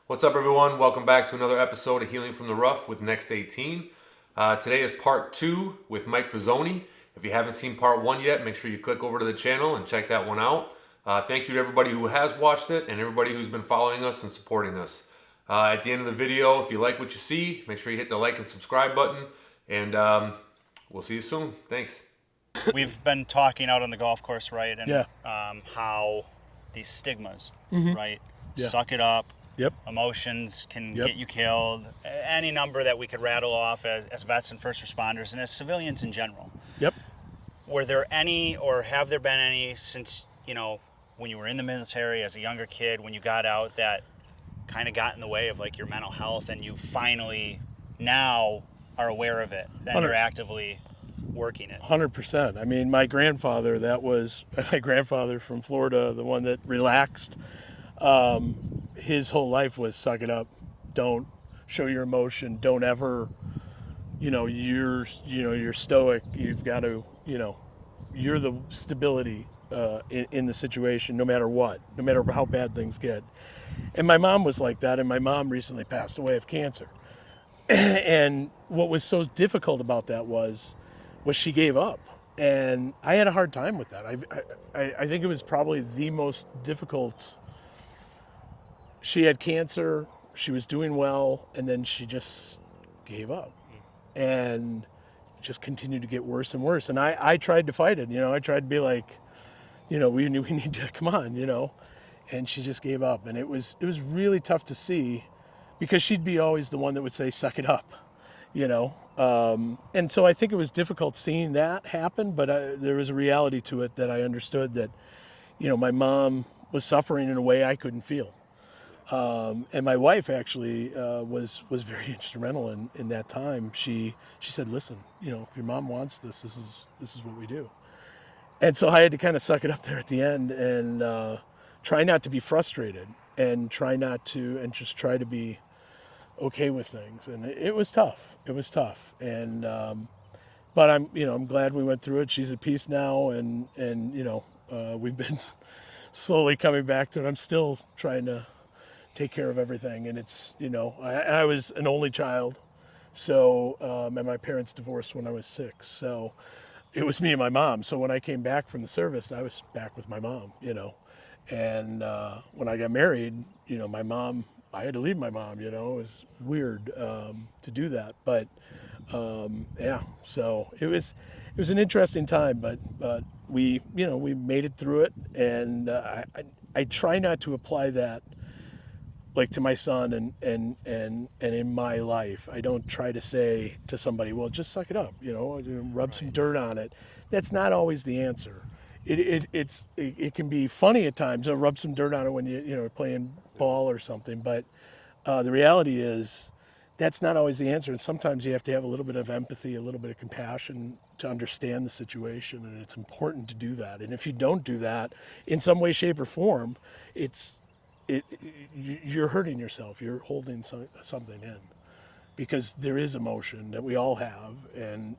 What's up, everyone? Welcome back to another episode of Healing from the Rough with Next 18. Today is part 2 with Mike Bazzoni. If you haven't seen part 1 yet, make sure you click over to the channel and check that one out. Thank you to everybody who has watched it and everybody who's been following us and supporting us. At the end of the video, if you like what you see, make sure you hit the like and subscribe button. And we'll see you soon. Thanks. We've been talking out on the golf course, right? And Yeah. how these stigmas, Mhm. right? Yeah. Suck it up. Yep. Emotions can Yep. get you killed. Any number that we could rattle off as vets and first responders and as civilians in general. Yep. Were there any, or have there been any since, when you were in the military as a younger kid, when you got out, that kind of got in the way of like your mental health and you finally now are aware of it, then you're actively working it? 100%. I mean, my grandfather, that was my grandfather from Florida, the one that relaxed. His whole life was suck it up. Don't show your emotion. Don't ever, you're stoic. You've got to, you're the stability in the situation, no matter what, no matter how bad things get. And my mom was like that. And my mom recently passed away of cancer. And what was so difficult about that was she gave up, and I had a hard time with that. I think it was probably the most difficult. She had cancer, she was doing well, and then she just gave up, and just continued to get worse and worse. And I tried to fight it. I tried to be like, we need to come on, and she just gave up, and it was really tough to see, because she'd be always the one that would say, suck it up, and so I think it was difficult seeing that happen, but there was a reality to it that I understood that, my mom was suffering in a way I couldn't feel. And my wife actually was very instrumental in that time. She said, listen, if your mom wants this, this is what we do. And so I had to kind of suck it up there at the end and try not to be frustrated, and just try to be okay with things. And it was tough. And but I'm glad we went through it. She's at peace now, and we've been slowly coming back to it. I'm still trying to take care of everything, and it's I was an only child, so and my parents divorced when I was 6, so it was me and my mom. So when I came back from the service, I was back with my mom, and when I got married, my mom, I had to leave my mom. It was weird to do that, but yeah. So it was an interesting time, but we made it through it, and I try not to apply that like to my son and in my life. I don't try to say to somebody, well, just suck it up, rub some dirt on it. That's not always the answer. It can be funny at times, rub some dirt on it when you're playing ball or something, but the reality is that's not always the answer. And sometimes you have to have a little bit of empathy, a little bit of compassion to understand the situation, and it's important to do that. And if you don't do that in some way, shape, or form, you're hurting yourself. You're holding something in, because there is emotion that we all have, and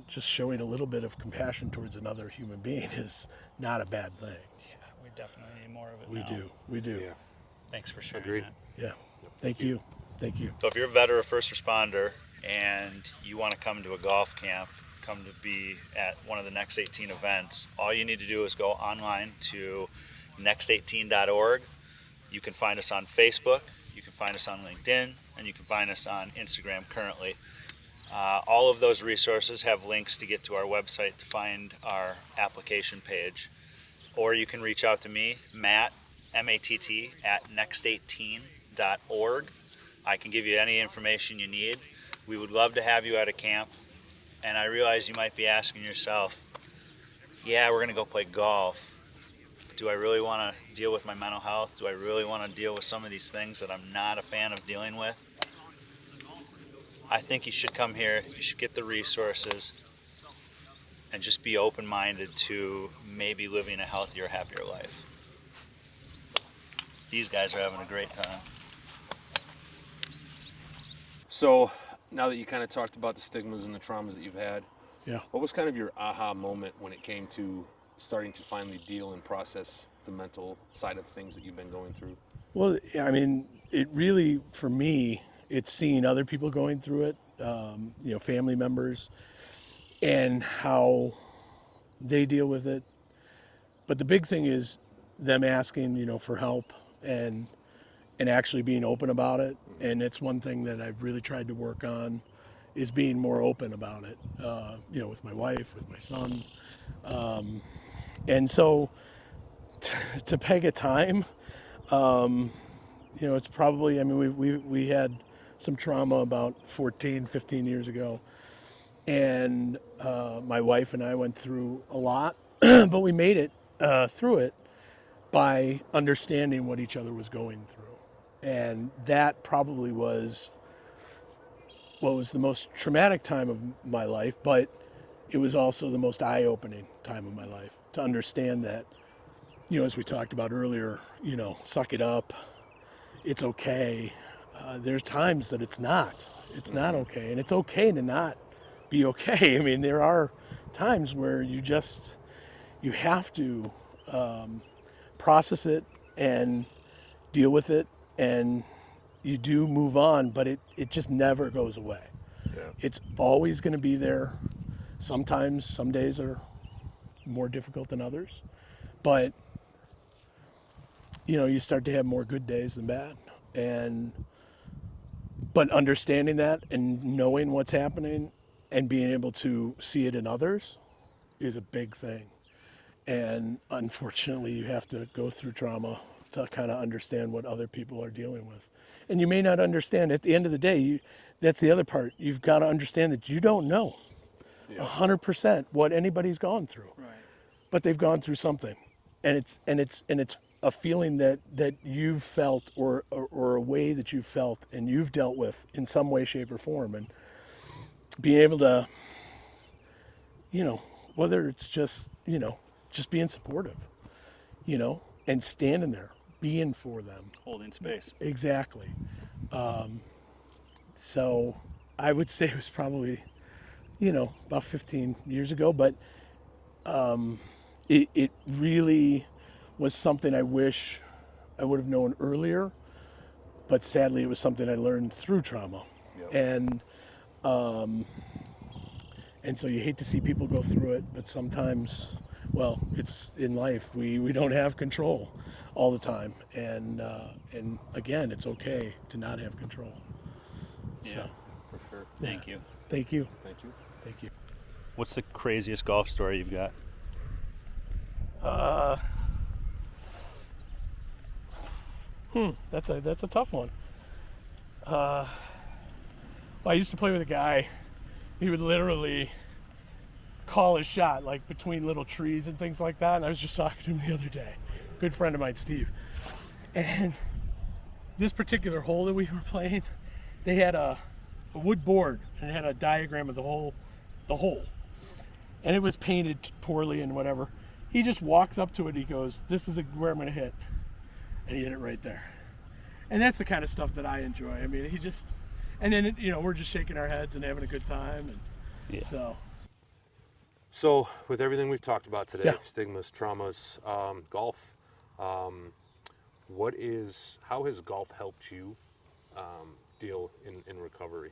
just showing a little bit of compassion towards another human being is not a bad thing. Yeah, we definitely need more of it. We do. Yeah. Thanks for sharing Agreed. that. Yeah. Thank you. So if you're a vet or a first responder and you want to come to a golf camp, come to be at one of the Next 18 events, all you need to do is go online to next18.org. You can find us on Facebook, you can find us on LinkedIn, and you can find us on Instagram currently. All of those resources have links to get to our website to find our application page. Or you can reach out to me, Matt, M-A-T-T, at next18.org. I can give you any information you need. We would love to have you at a camp. And I realize you might be asking yourself, yeah, we're going to go play golf. Do I really want to deal with my mental health? Do I really want to deal with some of these things that I'm not a fan of dealing with? I think you should come here. You should get the resources and just be open-minded to maybe living a healthier, happier life. These guys are having a great time. So now that you kind of talked about the stigmas and the traumas that you've had, Yeah. what was kind of your aha moment when it came to starting to finally deal and process the mental side of things that you've been going through? Well, I mean, it really, for me, it's seeing other people going through it, family members, and how they deal with it. But the big thing is them asking, for help and actually being open about it. And it's one thing that I've really tried to work on is being more open about it, with my wife, with my son. And so to peg a time, it's probably, I mean, we had some trauma about 14, 15 years ago. And my wife and I went through a lot, but we made it through it by understanding what each other was going through. And that probably was what was the most traumatic time of my life, but it was also the most eye-opening time of my life to understand that, as we talked about earlier, suck it up. It's okay. There's times that it's not. It's not okay. And it's okay to not be okay. I mean, there are times where you have to process it and deal with it, and you do move on, but it just never goes away. Yeah. It's always going to be there. Sometimes, some days are more difficult than others, but you start to have more good days than bad. But understanding that and knowing what's happening and being able to see it in others is a big thing. And unfortunately, you have to go through trauma to kind of understand what other people are dealing with. And you may not understand. At the end of the day, that's the other part. You've got to understand that you don't know 100% what anybody's gone through. Right. But they've gone through something. And it's a feeling that you've felt or a way that you've felt and you've dealt with in some way, shape, or form. And being able to, whether it's just being supportive, and standing there, being for them. Holding space. Exactly. So I would say it was probably, about 15 years ago, but it really was something I wish I would have known earlier, but sadly it was something I learned through trauma. Yep. And so you hate to see people go through it, but sometimes, well, it's in life. We don't have control all the time. And again, it's okay to not have control. Yeah, So, for sure. yeah. Thank you. Thank you. Thank you. Thank you. What's the craziest golf story you've got? That's a tough one. Well, I used to play with a guy. He would literally call his shot like between little trees and things like that. And I was just talking to him the other day. Good friend of mine, Steve. And this particular hole that we were playing, they had a wood board and it had a diagram of the hole. And it was painted poorly and whatever. He just walks up to it. He goes, "This is where I'm going to hit." And he hit it right there. And that's the kind of stuff that I enjoy. I mean, and then, we're just shaking our heads and having a good time. And Yeah. So, with everything we've talked about today, Yeah. stigmas, traumas, golf, how has golf helped you deal in recovery?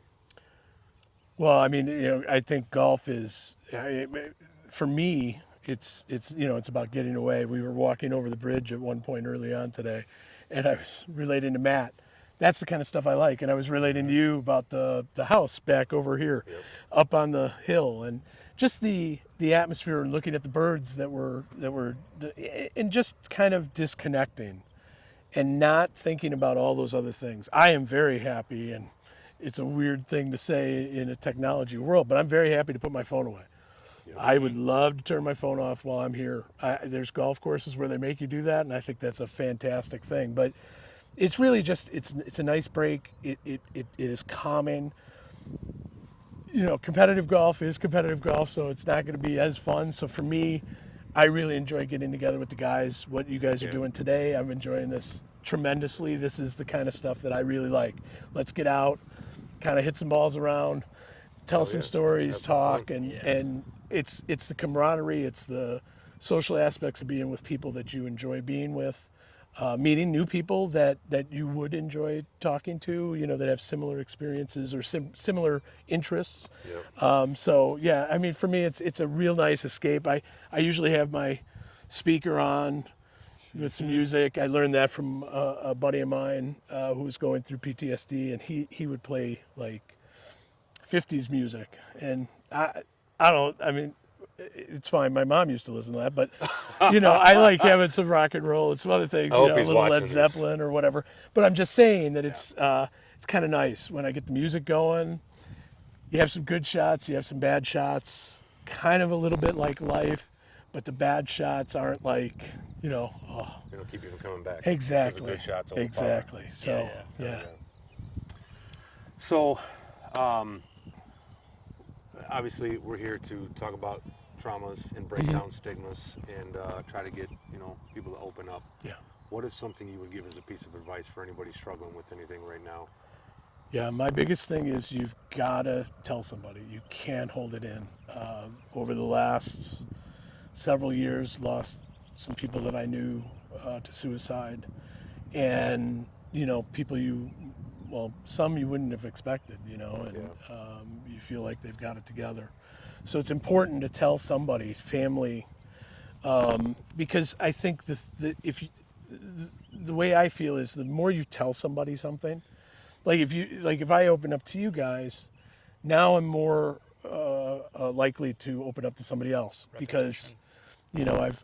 Well, I mean, I think golf is, for me, it's about getting away. We were walking over the bridge at one point early on today, and I was relating to Matt. That's the kind of stuff I like. And I was relating to you about the house back over here, up on the hill, and just the atmosphere and looking at the birds that were and just kind of disconnecting and not thinking about all those other things. I am very happy, and it's a weird thing to say in a technology world, but I'm very happy to put my phone away. I would love to turn my phone off while I'm here. There's golf courses where they make you do that, and I think that's a fantastic thing. But it's really just it's a nice break. It is calming. Competitive golf is competitive golf, so it's not going to be as fun. So for me, I really enjoy getting together with the guys. What you guys are doing today, I'm enjoying this tremendously. This is the kind of stuff that I really like. Let's get out, kind of hit some balls around, tell some stories, talk, and it's the camaraderie, it's the social aspects of being with people that you enjoy being with. meeting new people that you would enjoy talking to, that have similar experiences or similar interests. Yep. So yeah, I mean, for me, it's a real nice escape. I usually have my speaker on with some music. I learned that from a buddy of mine who was going through PTSD, and he would play like 50s music, and I mean, it's fine. My mom used to listen to that, but I like having some rock and roll and some other things, I hope a he's little watching Led this. Zeppelin or whatever. But I'm just saying that it's kind of nice when I get the music going. You have some good shots, you have some bad shots, kind of a little bit like life, but the bad shots aren't like, oh, It'll keep you from coming back. exactly, Because the good shots overpower. exactly. So yeah. So, obviously, we're here to talk about traumas and break down stigmas and try to get people to open up. Yeah. What is something you would give as a piece of advice for anybody struggling with anything right now? Yeah, my biggest thing is you've got to tell somebody. You can't hold it in. Over the last several years, lost some people that I knew to suicide, and people some you wouldn't have expected, and you feel like they've got it together. So it's important to tell somebody, family, because I think the way I feel is the more you tell somebody something. If I open up to you guys, now I'm more likely to open up to somebody else because,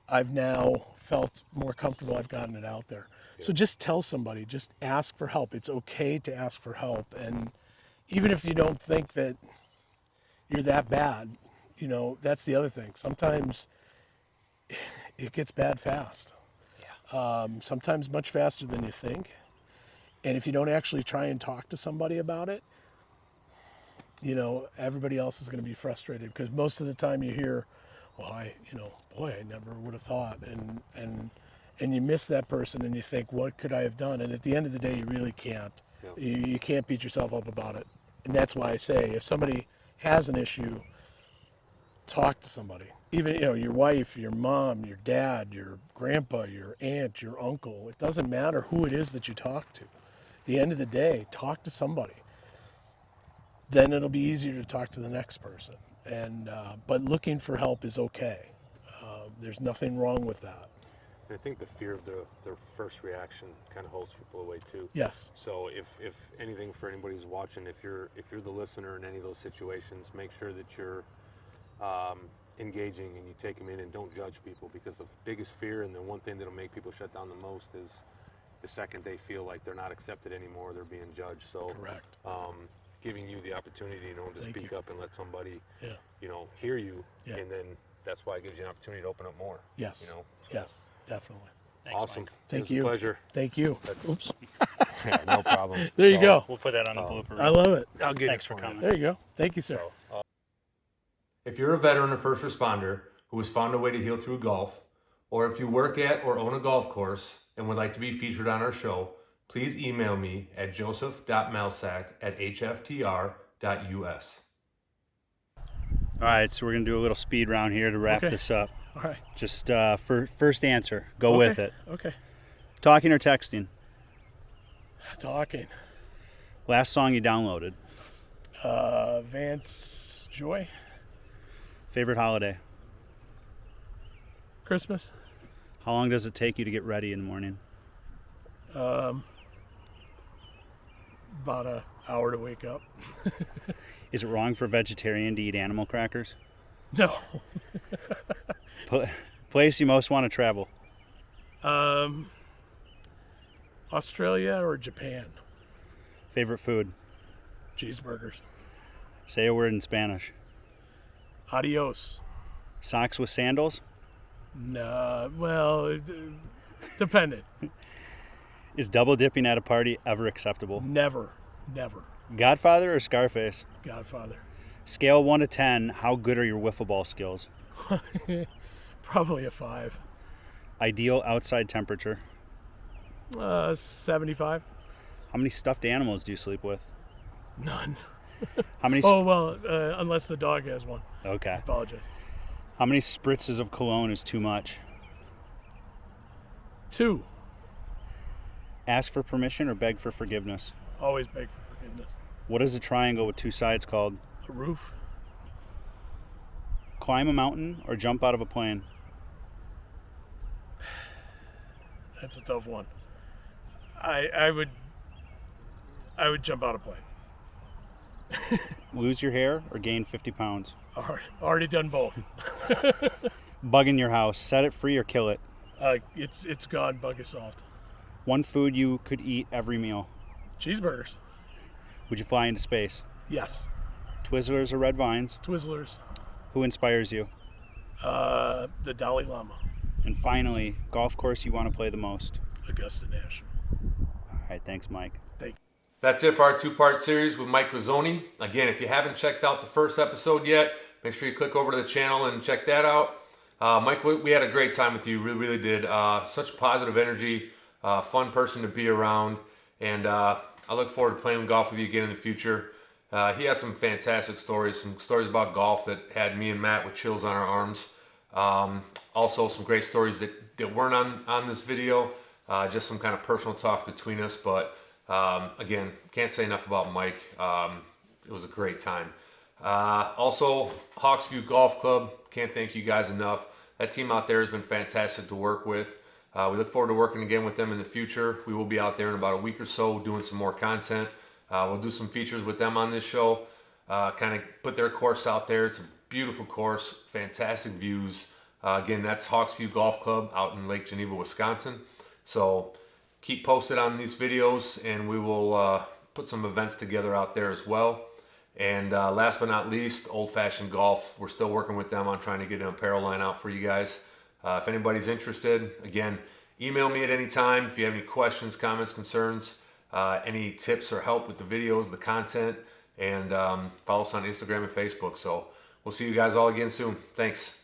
I've now felt more comfortable. I've gotten it out there. Yeah. So just tell somebody. Just ask for help. It's okay to ask for help, and even if you don't think that you're that bad, that's the other thing. Sometimes it gets bad fast. Yeah. Sometimes much faster than you think. And if you don't actually try and talk to somebody about it, everybody else is going to be frustrated because most of the time you hear, well, I never would have thought. And you miss that person and you think, what could I have done? And at the end of the day, you really can't. Yeah. You can't beat yourself up about it. And that's why I say, if somebody has an issue, talk to somebody. Even, your wife, your mom, your dad, your grandpa, your aunt, your uncle. It doesn't matter who it is that you talk to. At the end of the day, talk to somebody. Then it'll be easier to talk to the next person. And but looking for help is okay. There's nothing wrong with that. And I think the fear of their first reaction kind of holds people away too. Yes. So if anything for anybody who's watching, if you're the listener in any of those situations, make sure that you're engaging and you take them in and don't judge people, because the biggest fear and the one thing that'll make people shut down the most is the second they feel like they're not accepted anymore, they're being judged. So correct. Giving you the opportunity, to Thank speak you. up and let somebody, Yeah. Hear you, Yeah. and then that's why it gives you an opportunity to open up more. Yes. So. Yes, definitely. Thanks, Awesome. Mike. Thank It was you. a pleasure. Thank you. Oops. Yeah, no problem. There you go. We'll put that on the blooper reel. I love it. I'll get Thanks it for you. coming. There you go. Thank you, sir. If you're a veteran or first responder who has found a way to heal through golf, or if you work at or own a golf course and would like to be featured on our show, please email me at joseph.malsack@hftr.us. All right, so we're going to do a little speed round here to wrap Okay. this up. All right. Just for first answer, go with it. Okay. Talking or texting? Talking. Last song you downloaded? Vance Joy. Favorite holiday? Christmas. How long does it take you to get ready in the morning? About an hour to wake up. Is it wrong for a vegetarian to eat animal crackers? No. Place you most want to travel? Australia or Japan. Favorite food? Cheeseburgers. Say a word in Spanish. Adios. Socks with sandals? Nah, well, dependent. Is double dipping at a party ever acceptable? Never. Godfather or Scarface? Godfather. Scale 1 to 10, how good are your wiffle ball skills? Probably a 5. Ideal outside temperature? 75. How many stuffed animals do you sleep with? None. How many? Oh, well, unless the dog has one. Okay. I apologize. How many spritzes of cologne is too much? 2. Ask for permission or beg for forgiveness? Always beg for forgiveness. What is a triangle with two sides called? A roof. Climb a mountain or jump out of a plane? That's a tough one. I would jump out of plane. Lose your hair or gain 50 pounds? Already done both. Bug in your house, set it free or kill it? It's gone. Bug assault. One food you could eat every meal? Cheeseburgers. Would you fly into space? Yes. Twizzlers or red vines? Twizzlers. Who inspires you? The Dalai Lama. And finally, golf course you want to play the most? Augusta National. All right, thanks, Mike. Thank you. That's it for our two-part series with Mike Bazzoni. Again, if you haven't checked out the first episode yet, make sure you click over to the channel and check that out. Mike, we had a great time with you. We really did. Such positive energy, fun person to be around, and I look forward to playing golf with you again in the future. He had some fantastic stories, some stories about golf that had me and Matt with chills on our arms. Also, some great stories that weren't on this video, just some kind of personal talk between us. But again, can't say enough about Mike. It was a great time. Also, Hawksview Golf Club, can't thank you guys enough. That team out there has been fantastic to work with. We look forward to working again with them in the future. We will be out there in about a week or so doing some more content. We'll do some features with them on this show, kind of put their course out there. It's a beautiful course, fantastic views. Again, that's Hawksview Golf Club out in Lake Geneva, Wisconsin. So keep posted on these videos, and we will put some events together out there as well. And last but not least, Old Fashioned Golf. We're still working with them on trying to get an apparel line out for you guys. If anybody's interested, again, email me at any time if you have any questions, comments, concerns, any tips or help with the videos, the content, and follow us on Instagram and Facebook. So we'll see you guys all again soon. Thanks.